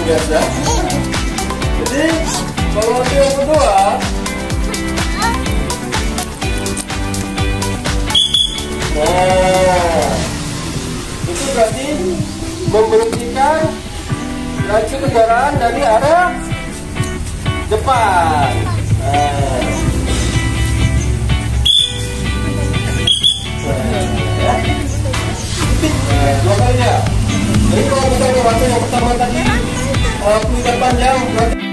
biasa. Jadi kalau yang kedua, itu berarti memberhentikan laju kendaraan dari arah depan. Dua kalinya. Jadi kalau kita membaca yang pertama tadi pengingat panjang berarti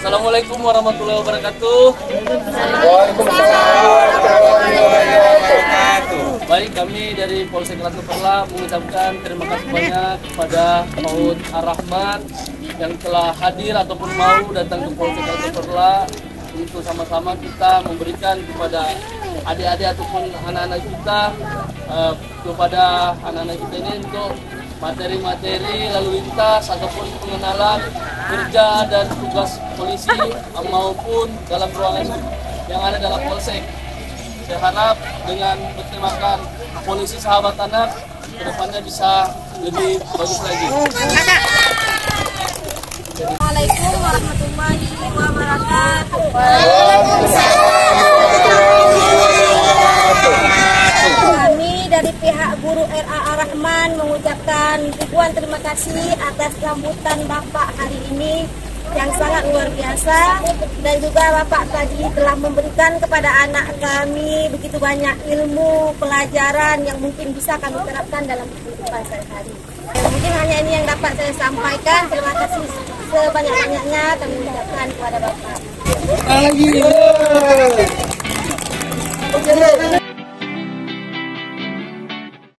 Assalamualaikum warahmatullahi wabarakatuh. Waalaikumsalam warahmatullahi wabarakatuh. Baik, kami dari Polsek Ratu Perla mengucapkan terima kasih banyak kepada Paud Ar-Rahman yang telah hadir ataupun mau datang ke Polsek Ratu Perla untuk sama-sama kita memberikan kepada adik-adik ataupun anak-anak kita kepada anak-anak kita ini untuk materi-materi lalu lintas ataupun pengenalan kerja dan tugas polisi maupun dalam ruangan yang ada dalam polsek. Saya harap dengan bertemakan polisi sahabat anak kedepannya bisa lebih bagus lagi. Assalamualaikum warahmatullahi wabarakatuh. Kami dari pihak Guru RA Ar-Rahman mengucapkan ribuan terima kasih atas sambutan Bapak hari ini yang sangat luar biasa, dan juga Bapak tadi telah memberikan kepada anak kami begitu banyak ilmu pelajaran yang mungkin bisa kami terapkan dalam kehidupan sehari-hari. Mungkin hanya ini yang dapat saya sampaikan. Terima kasih sebanyak-banyaknya kami ucapkan kepada Bapak.